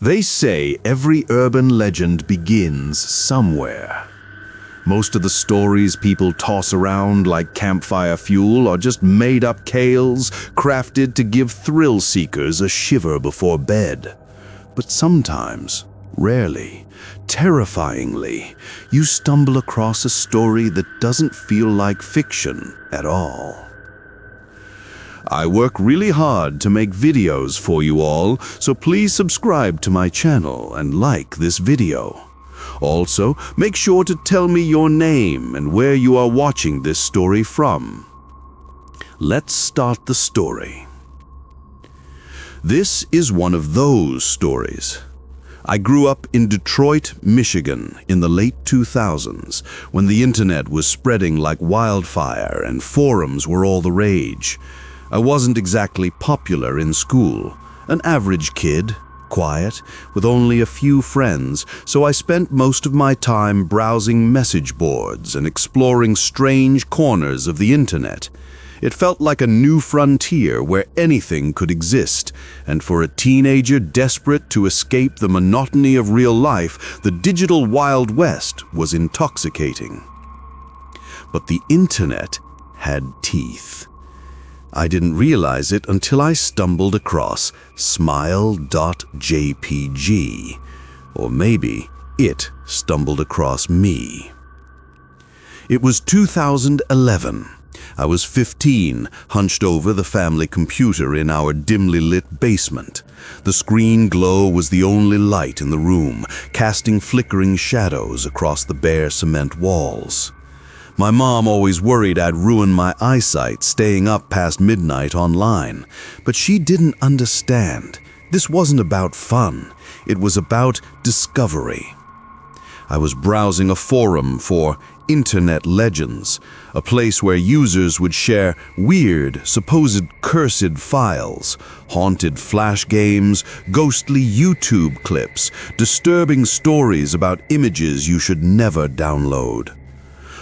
They say every urban legend begins somewhere. Most of the stories people toss around like campfire fuel are just made-up tales crafted to give thrill seekers a shiver before bed. But sometimes, rarely, terrifyingly, you stumble across a story that doesn't feel like fiction at all. I work really hard to make videos for you all, so please subscribe to my channel and like this video. Also, make sure to tell me your name and where you are watching this story from. Let's start the story. This is one of those stories. I grew up in Detroit, Michigan in the late 2000s, when the internet was spreading like wildfire and forums were all the rage. I wasn't exactly popular in school, an average kid, quiet, with only a few friends, so I spent most of my time browsing message boards and exploring strange corners of the internet. It felt like a new frontier where anything could exist, and for a teenager desperate to escape the monotony of real life, the digital Wild West was intoxicating. But the internet had teeth. I didn't realize it until I stumbled across Smile.JPG. Or maybe it stumbled across me. It was 2011. I was 15, hunched over the family computer in our dimly lit basement. The screen glow was the only light in the room, casting flickering shadows across the bare cement walls. My mom always worried I'd ruin my eyesight staying up past midnight online, but she didn't understand. This wasn't about fun. It was about discovery. I was browsing a forum for internet legends, a place where users would share weird, supposed cursed files, haunted flash games, ghostly YouTube clips, disturbing stories about images you should never download.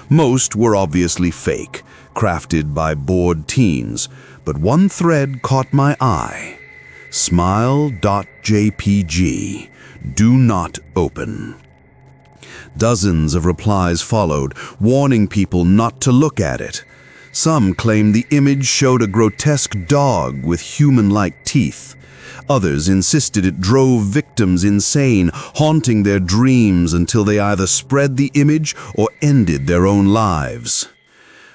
Most were obviously fake, crafted by bored teens, but one thread caught my eye. Smile.JPG. Do not open. Dozens of replies followed, warning people not to look at it. Some claimed the image showed a grotesque dog with human-like teeth. Others insisted it drove victims insane, haunting their dreams until they either spread the image or ended their own lives.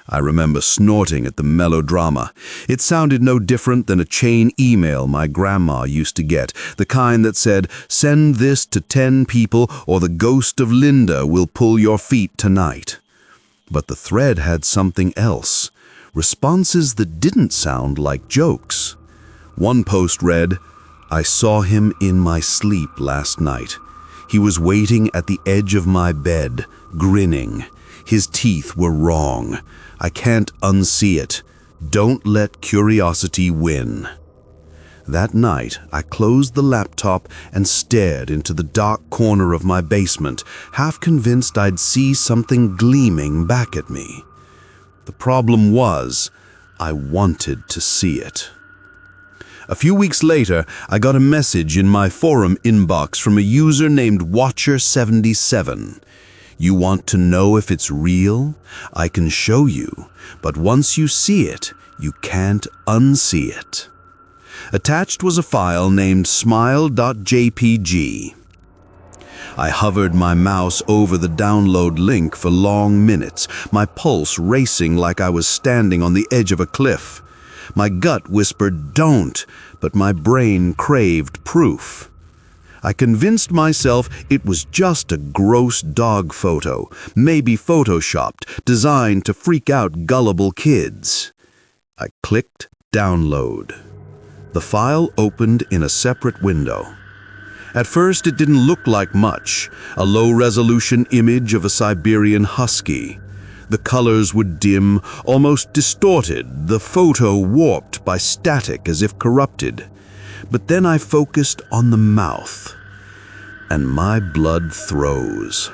I remember snorting at the melodrama. It sounded no different than a chain email my grandma used to get, the kind that said, "Send this to 10 people or the ghost of Linda will pull your feet tonight." But the thread had something else, responses that didn't sound like jokes. One post read, "I saw him in my sleep last night. He was waiting at the edge of my bed, grinning. His teeth were wrong. I can't unsee it. Don't let curiosity win." That night, I closed the laptop and stared into the dark corner of my basement, half convinced I'd see something gleaming back at me. The problem was, I wanted to see it. A few weeks later, I got a message in my forum inbox from a user named Watcher77. "You want to know if it's real? I can show you, but once you see it, you can't unsee it." Attached was a file named Smile.JPG. I hovered my mouse over the download link for long minutes, my pulse racing like I was standing on the edge of a cliff. My gut whispered, "Don't," but my brain craved proof. I convinced myself it was just a gross dog photo, maybe photoshopped, designed to freak out gullible kids. I clicked download. The file opened in a separate window. At first, it didn't look like much, a low-resolution image of a Siberian husky. The colors were dim, almost distorted, the photo warped by static as if corrupted. But then I focused on the mouth, and my blood froze.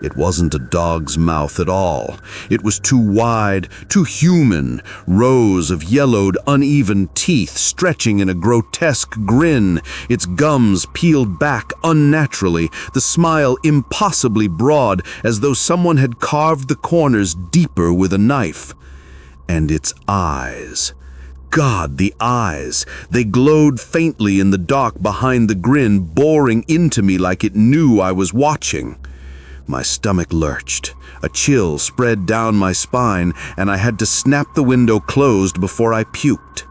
It wasn't a dog's mouth at all. It was too wide, too human, rows of yellowed, uneven teeth stretching in a grotesque grin, its gums peeled back unnaturally, the smile impossibly broad, as though someone had carved the corners deeper with a knife. And its eyes. God, the eyes! They glowed faintly in the dark behind the grin, boring into me like it knew I was watching. My stomach lurched. A chill spread down my spine, and I had to snap the window closed before I puked.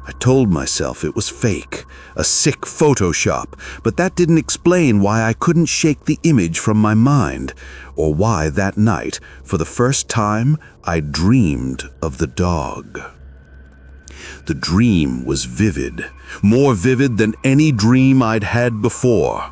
I told myself it was fake, a sick Photoshop, but that didn't explain why I couldn't shake the image from my mind, or why that night, for the first time, I dreamed of the dog. The dream was vivid, more vivid than any dream I'd had before.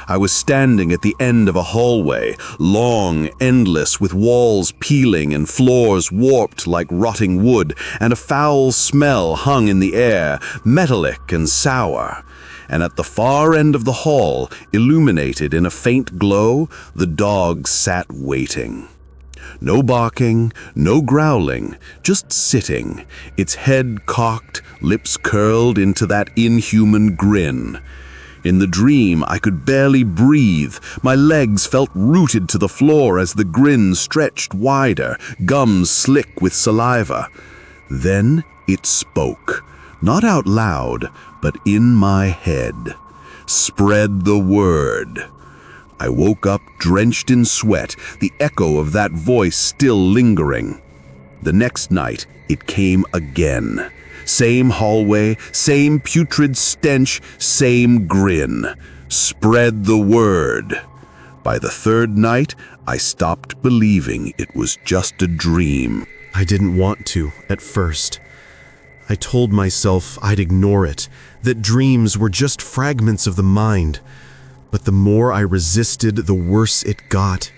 I was standing at the end of a hallway, long, endless, with walls peeling and floors warped like rotting wood, and a foul smell hung in the air, metallic and sour. And at the far end of the hall, illuminated in a faint glow, the dog sat waiting. No barking, no growling, just sitting, its head cocked, lips curled into that inhuman grin. In the dream, I could barely breathe. My legs felt rooted to the floor as the grin stretched wider, gums slick with saliva. Then it spoke, not out loud, but in my head. Spread the word. I woke up drenched in sweat, the echo of that voice still lingering. The next night, it came again. Same hallway, same putrid stench, same grin. Spread the word. By the third night, I stopped believing it was just a dream. I didn't want to, at first. I told myself I'd ignore it, that dreams were just fragments of the mind. But the more I resisted, the worse it got.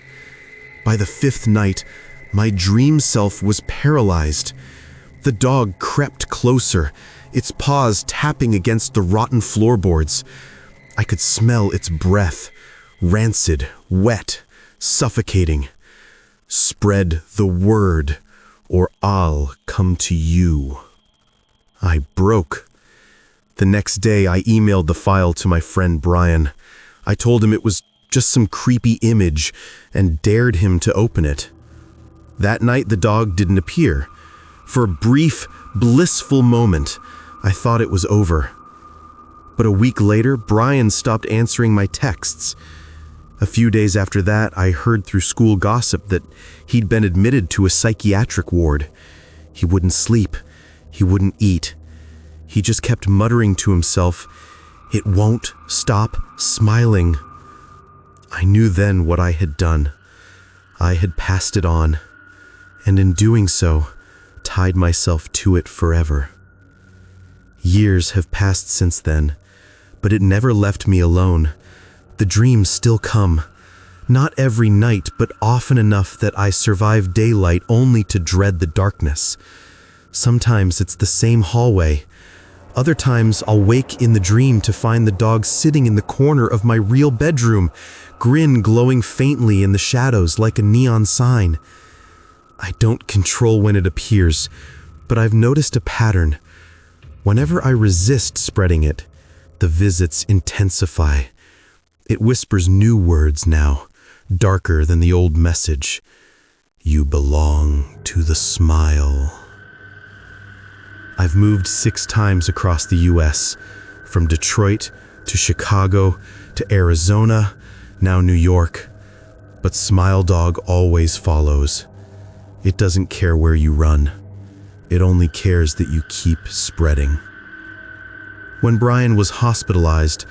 By the fifth night, my dream self was paralyzed. The dog crept closer, its paws tapping against the rotten floorboards. I could smell its breath, rancid, wet, suffocating. Spread the word, or I'll come to you. I broke. The next day, I emailed the file to my friend Brian. I told him it was just some creepy image and dared him to open it. That night, the dog didn't appear. For a brief, blissful moment, I thought it was over. But a week later, Brian stopped answering my texts. A few days after that, I heard through school gossip that he'd been admitted to a psychiatric ward. He wouldn't sleep. He wouldn't eat. He just kept muttering to himself, "It won't stop smiling." I knew then what I had done. I had passed it on, and in doing so, tied myself to it forever. Years have passed since then, but it never left me alone. The dreams still come, not every night, but often enough that I survive daylight only to dread the darkness. Sometimes it's the same hallway. Other times I'll wake in the dream to find the dog sitting in the corner of my real bedroom, grin glowing faintly in the shadows like a neon sign. I don't control when it appears, but I've noticed a pattern. Whenever I resist spreading it, the visits intensify. It whispers new words now, darker than the old message. You belong to the smile. I've moved 6 times across the U.S., from Detroit to Chicago to Arizona, now New York. But Smile Dog always follows. It doesn't care where you run. It only cares that you keep spreading. When Brian was hospitalized,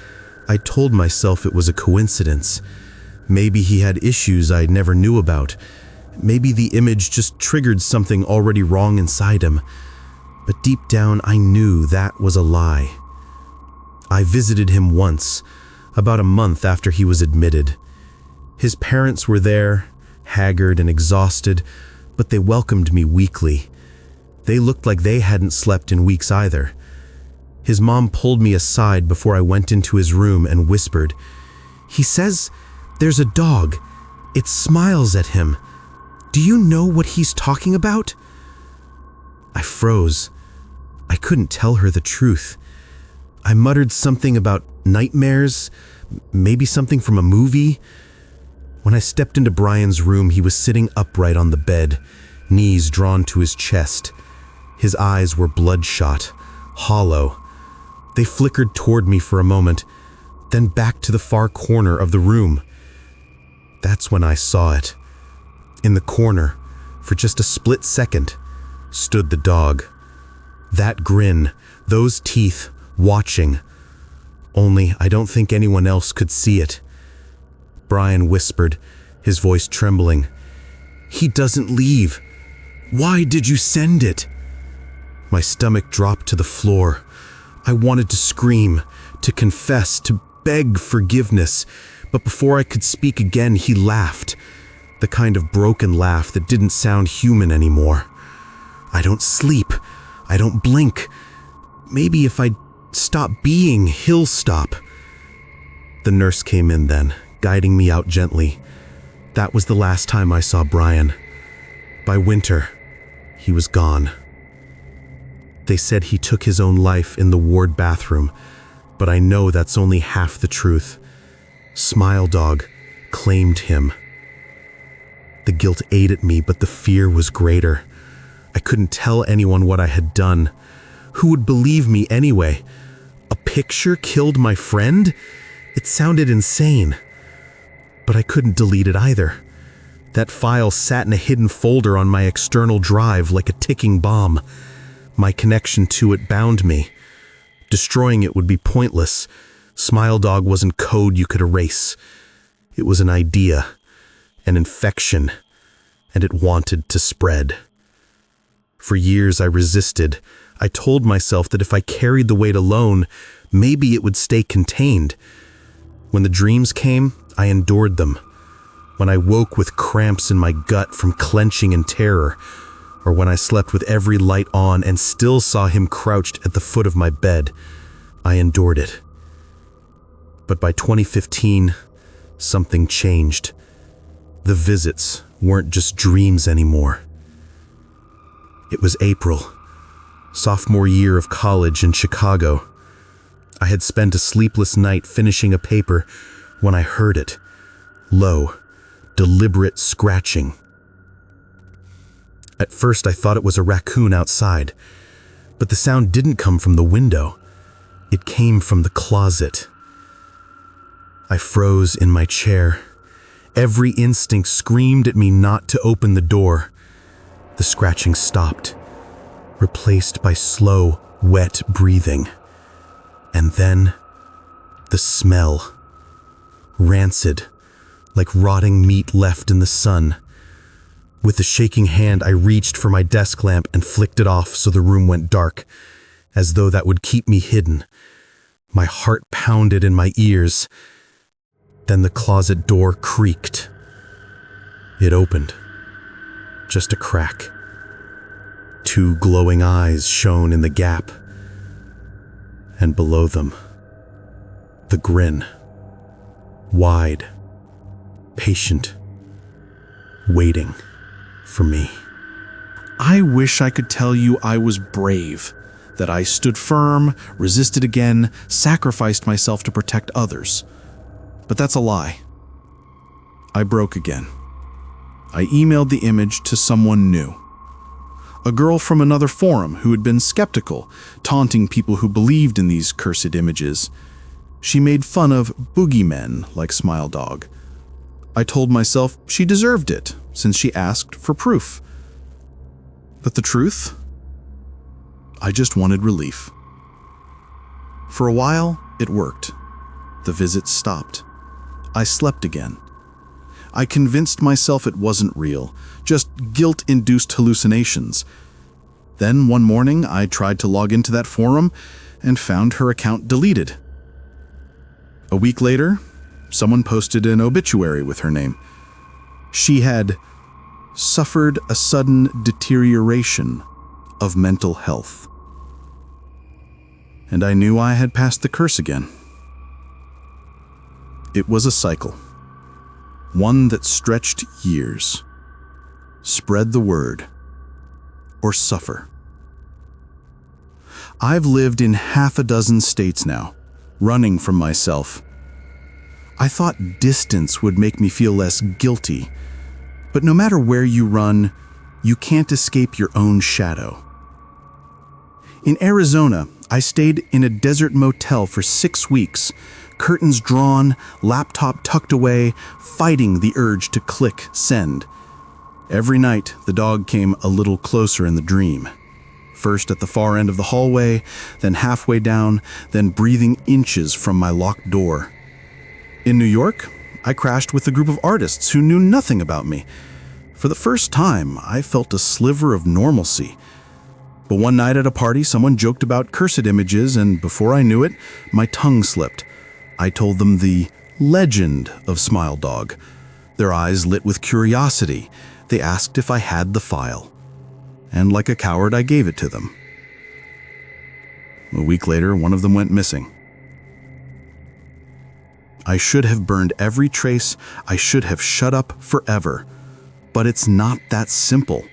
I told myself it was a coincidence. Maybe he had issues I never knew about. Maybe the image just triggered something already wrong inside him. But deep down, I knew that was a lie. I visited him once, about a month after he was admitted. His parents were there, haggard and exhausted, but they welcomed me weakly. They looked like they hadn't slept in weeks either. His mom pulled me aside before I went into his room and whispered, "He says there's a dog. It smiles at him. Do you know what he's talking about? I froze. I couldn't tell her the truth. I muttered something about nightmares, maybe something from a movie. When I stepped into Brian's room, he was sitting upright on the bed, knees drawn to his chest. His eyes were bloodshot, hollow. They flickered toward me for a moment, then back to the far corner of the room. That's when I saw it. In the corner, for just a split second, stood the dog. That grin, those teeth, watching. Only I don't think anyone else could see it. Brian whispered, his voice trembling. He doesn't leave. Why did you send it? My stomach dropped to the floor. I wanted to scream, to confess, to beg forgiveness, but before I could speak again, he laughed. The kind of broken laugh that didn't sound human anymore. I don't sleep. I don't blink. Maybe if I stop being, he'll stop. The nurse came in then, guiding me out gently. That was the last time I saw Brian. By winter, he was gone. They said he took his own life in the ward bathroom, but I know that's only half the truth. Smile Dog claimed him. The guilt ate at me, but the fear was greater. I couldn't tell anyone what I had done. Who would believe me anyway? A picture killed my friend? It sounded insane. But I couldn't delete it either. That file sat in a hidden folder on my external drive like a ticking bomb. My connection to it bound me. Destroying it would be pointless. Smile Dog wasn't code you could erase. It was an idea, an infection, and it wanted to spread. For years I resisted. I told myself that if I carried the weight alone, maybe it would stay contained. When the dreams came, I endured them. When I woke with cramps in my gut from clenching in terror, or when I slept with every light on and still saw him crouched at the foot of my bed, I endured it. But by 2015, something changed. The visits weren't just dreams anymore. It was April, sophomore year of college in Chicago. I had spent a sleepless night finishing a paper when I heard it. Low, deliberate scratching. At first I thought it was a raccoon outside, but the sound didn't come from the window. It came from the closet. I froze in my chair. Every instinct screamed at me not to open the door. The scratching stopped, replaced by slow, wet breathing. And then, the smell. Rancid, like rotting meat left in the sun. With a shaking hand, I reached for my desk lamp and flicked it off so the room went dark, as though that would keep me hidden. My heart pounded in my ears. Then the closet door creaked. It opened. Just a crack. 2 glowing eyes shone in the gap. And below them, the grin. Wide, patient, waiting for me. I wish I could tell you I was brave, that I stood firm, resisted again, sacrificed myself to protect others. But that's a lie. I broke again. I emailed the image to someone new. A girl from another forum who had been skeptical, taunting people who believed in these cursed images. She made fun of boogeymen like Smile Dog. I told myself she deserved it, since she asked for proof. But the truth? I just wanted relief. For a while, it worked. The visits stopped. I slept again. I convinced myself it wasn't real, just guilt-induced hallucinations. Then one morning, I tried to log into that forum and found her account deleted. A week later, someone posted an obituary with her name. She had suffered a sudden deterioration of mental health. And I knew I had passed the curse again. It was a cycle. one that stretched years. Spread the word, or suffer. I've lived in half a dozen states now, running from myself. I thought distance would make me feel less guilty, but no matter where you run, you can't escape your own shadow. In Arizona, I stayed in a desert motel for 6 weeks, curtains drawn, laptop tucked away, fighting the urge to click send. Every night, the dog came a little closer in the dream. First at the far end of the hallway, then halfway down, then breathing inches from my locked door. In New York, I crashed with a group of artists who knew nothing about me. For the first time, I felt a sliver of normalcy. But one night at a party, someone joked about cursed images, and before I knew it, my tongue slipped. I told them the legend of Smile.Dog. Their eyes lit with curiosity. They asked if I had the file. And like a coward, I gave it to them. A week later, one of them went missing. I should have burned every trace. I should have shut up forever. But it's not that simple.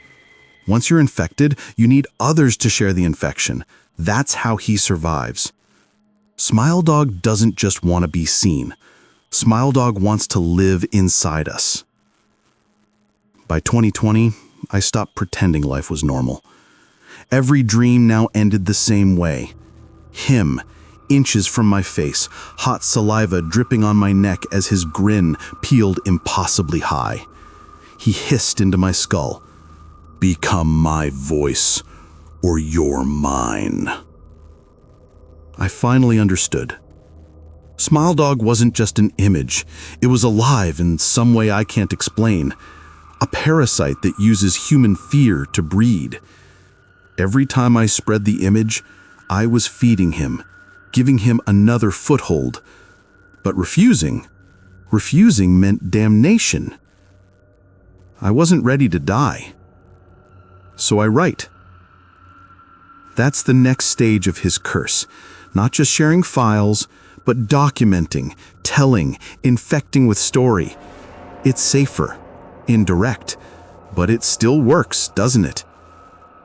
Once you're infected, you need others to share the infection. That's how he survives. Smile.Dog doesn't just want to be seen. Smile.Dog wants to live inside us. By 2020, I stopped pretending life was normal. Every dream now ended the same way. Him, inches from my face, hot saliva dripping on my neck as his grin peeled impossibly high. He hissed into my skull. "Become my voice, or you're mine." I finally understood. Smile.Dog wasn't just an image. It was alive in some way I can't explain. A parasite that uses human fear to breed. Every time I spread the image, I was feeding him, giving him another foothold. But refusing meant damnation. I wasn't ready to die. So I write. That's the next stage of his curse. Not just sharing files, but documenting, telling, infecting with story. It's safer, indirect, but it still works, doesn't it?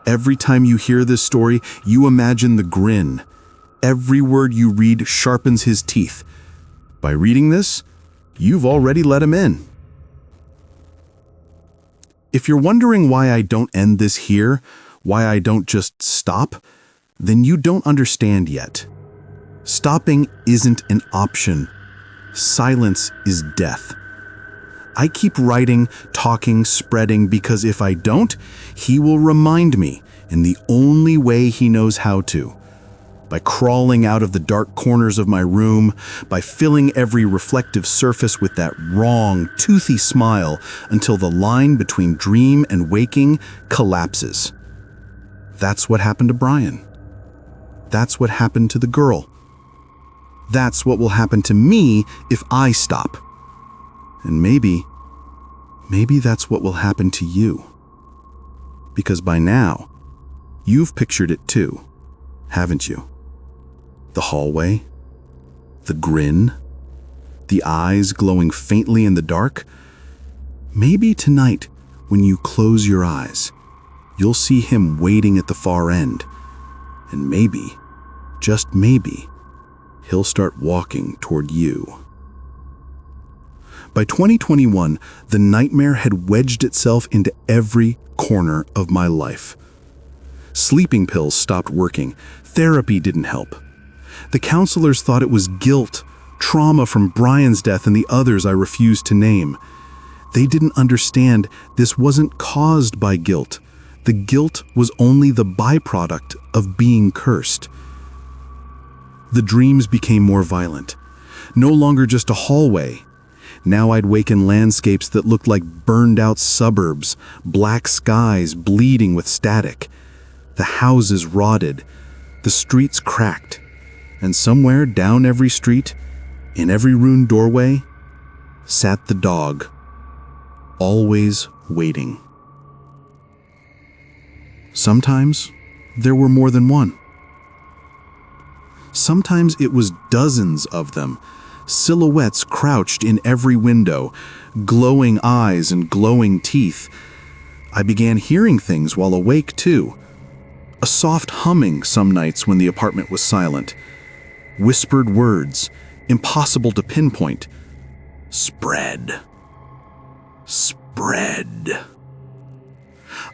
Every time you hear this story, you imagine the grin. Every word you read sharpens his teeth. By reading this, you've already let him in. If you're wondering why I don't end this here, why I don't just stop, then you don't understand yet. Stopping isn't an option. Silence is death. I keep writing, talking, spreading, because if I don't, he will remind me in the only way he knows how to. By crawling out of the dark corners of my room, by filling every reflective surface with that wrong, toothy smile until the line between dream and waking collapses. That's what happened to Brian. That's what happened to the girl. That's what will happen to me if I stop. And maybe that's what will happen to you. Because by now, you've pictured it too, haven't you? The hallway, the grin, the eyes glowing faintly in the dark. Maybe tonight, when you close your eyes, you'll see him waiting at the far end. And maybe, just maybe, he'll start walking toward you. By 2021, the nightmare had wedged itself into every corner of my life. Sleeping pills stopped working. Therapy didn't help. The counselors thought it was guilt, trauma from Brian's death and the others I refused to name. They didn't understand this wasn't caused by guilt. The guilt was only the byproduct of being cursed. The dreams became more violent. No longer just a hallway. Now I'd wake in landscapes that looked like burned-out suburbs, black skies bleeding with static. The houses rotted, the streets cracked, and somewhere down every street, in every ruined doorway, sat the dog, always waiting. Sometimes there were more than one. Sometimes it was dozens of them, Silhouettes crouched in every window, glowing eyes and glowing teeth. I began hearing things while awake, too. A soft humming some nights when the apartment was silent. Whispered words, impossible to pinpoint. Spread. Spread.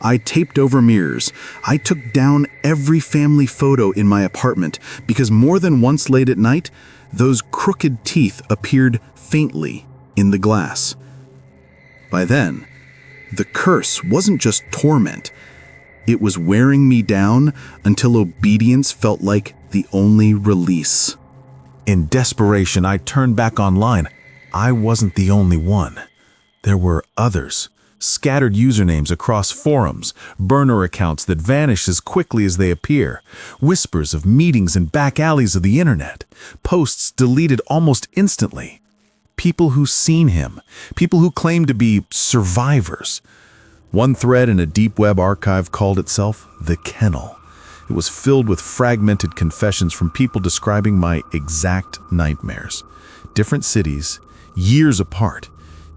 I taped over mirrors. I took down every family photo in my apartment because more than once late at night, those crooked teeth appeared faintly in the glass. By then, the curse wasn't just torment. It was wearing me down until obedience felt like the only release. In desperation, I turned back online. I wasn't the only one. There were others. Scattered usernames across forums, burner accounts that vanish as quickly as they appear, whispers of meetings in back alleys of the internet, posts deleted almost instantly. People who seen him, people who claimed to be survivors. One thread in a deep web archive called itself The Kennel. It was filled with fragmented confessions from people describing my exact nightmares. Different cities, years apart.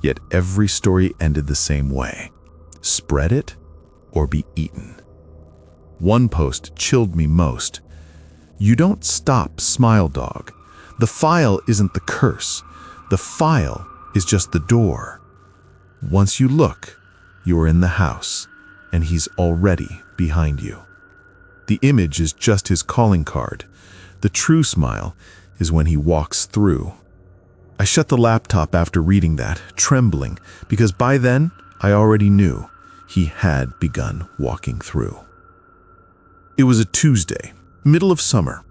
Yet every story ended the same way. Spread it or be eaten. One post chilled me most. You don't stop, Smile Dog. The file isn't the curse. The file is just the door. Once you look, you are in the house, and he's already behind you. The image is just his calling card. The true smile is when he walks through. I shut the laptop after reading that, trembling, because by then I already knew he had begun walking through. It was a Tuesday, middle of summer.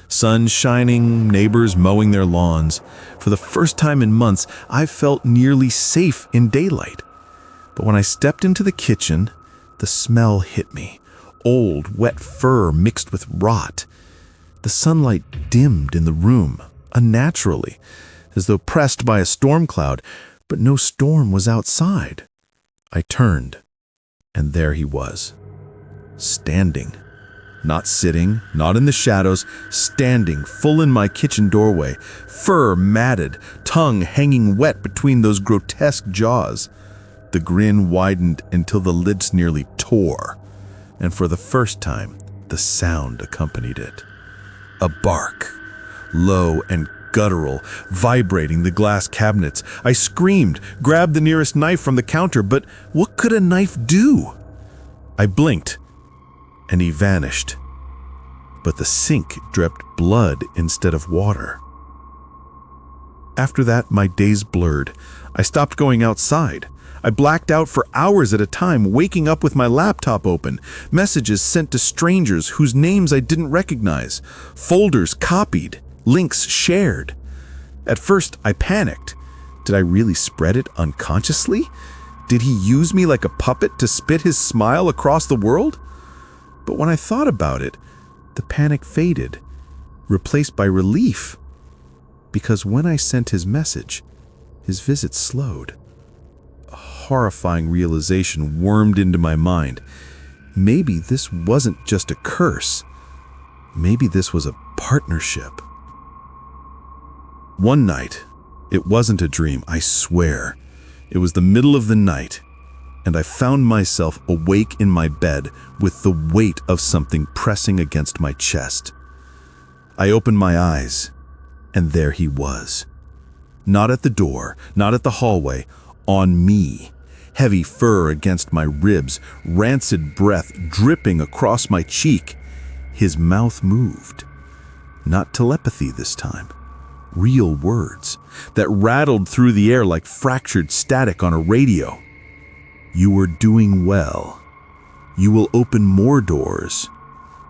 Sun shining, neighbors mowing their lawns. For the first time in months, I felt nearly safe in daylight. But when I stepped into the kitchen, the smell hit me. Old, wet fur mixed with rot. The sunlight dimmed in the room, unnaturally, as though pressed by a storm cloud, but no storm was outside. I turned, and there he was, standing. Not sitting, not in the shadows, standing full in my kitchen doorway, fur matted, tongue hanging wet between those grotesque jaws. The grin widened until the lids nearly tore, and for the first time, the sound accompanied it. A bark, low and guttural, vibrating the glass cabinets. I screamed, grabbed the nearest knife from the counter, but what could a knife do? I blinked, and he vanished. But the sink dripped blood instead of water. After that, my days blurred. I stopped going outside. I blacked out for hours at a time, waking up with my laptop open, messages sent to strangers whose names I didn't recognize, folders copied, links shared. At first, I panicked. Did I really spread it unconsciously? Did he use me like a puppet to spit his smile across the world? But when I thought about it, the panic faded, replaced by relief. Because when I sent his message, his visit slowed. A horrifying realization wormed into my mind. Maybe this wasn't just a curse. Maybe this was a partnership. One night, it wasn't a dream, I swear. It was the middle of the night, and I found myself awake in my bed with the weight of something pressing against my chest. I opened my eyes, and there he was. Not at the door, not at the hallway, on me. Heavy fur against my ribs, rancid breath dripping across my cheek. His mouth moved. Not telepathy this time. Real words that rattled through the air like fractured static on a radio. You are doing well. You will open more doors.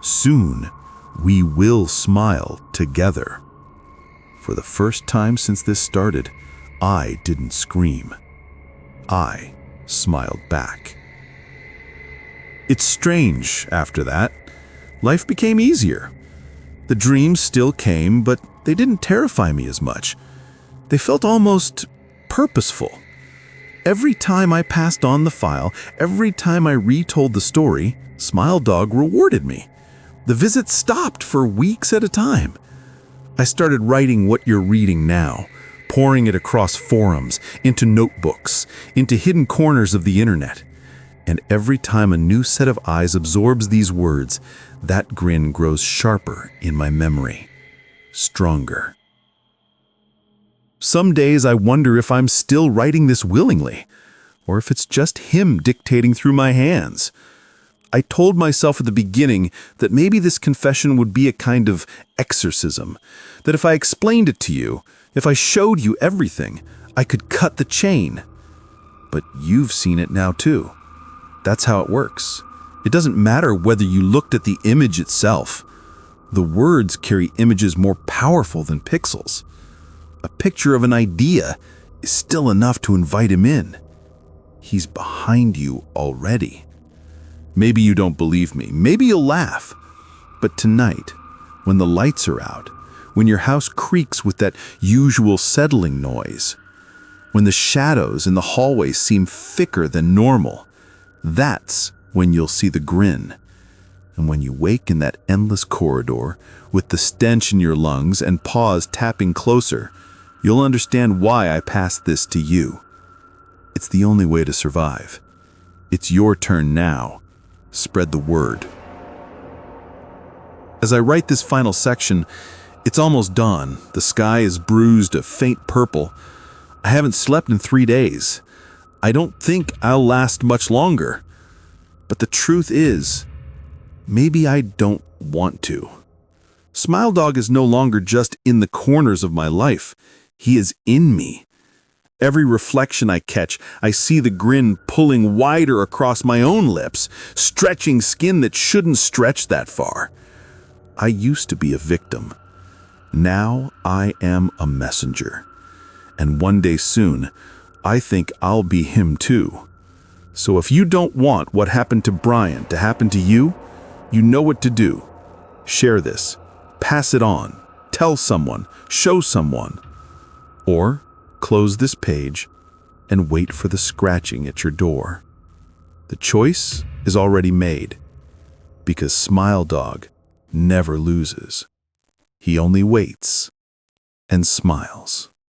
Soon, we will smile together. For the first time since this started, I didn't scream. I smiled back. It's strange after that. Life became easier. The dreams still came, but they didn't terrify me as much. They felt almost purposeful. Every time I passed on the file, every time I retold the story, Smile Dog rewarded me. The visits stopped for weeks at a time. I started writing what you're reading now, pouring it across forums, into notebooks, into hidden corners of the internet. And every time a new set of eyes absorbs these words, that grin grows sharper in my memory, stronger. Some days I wonder if I'm still writing this willingly, or if it's just him dictating through my hands. I told myself at the beginning that maybe this confession would be a kind of exorcism, that if I explained it to you, if I showed you everything, I could cut the chain. But you've seen it now too. That's how it works. It doesn't matter whether you looked at the image itself. The words carry images more powerful than pixels. A picture of an idea is still enough to invite him in. He's behind you already. Maybe you don't believe me. Maybe you'll laugh. But tonight, when the lights are out, when your house creaks with that usual settling noise, when the shadows in the hallway seem thicker than normal, that's when you'll see the grin. And when you wake in that endless corridor, with the stench in your lungs and paws tapping closer, you'll understand why I passed this to you. It's the only way to survive. It's your turn now. Spread the word. As I write this final section, it's almost dawn. The sky is bruised a faint purple. I haven't slept in 3 days. I don't think I'll last much longer. But the truth is, maybe I don't want to. Smile Dog is no longer just in the corners of my life. He is in me. Every reflection I catch, I see the grin pulling wider across my own lips, stretching skin that shouldn't stretch that far. I used to be a victim. Now I am a messenger. And one day soon, I think I'll be him too. So if you don't want what happened to Brian to happen to you, you know what to do. Share this. Pass it on. Tell someone. Show someone. Or close this page and wait for the scratching at your door. The choice is already made, because Smile Dog never loses. He only waits and smiles.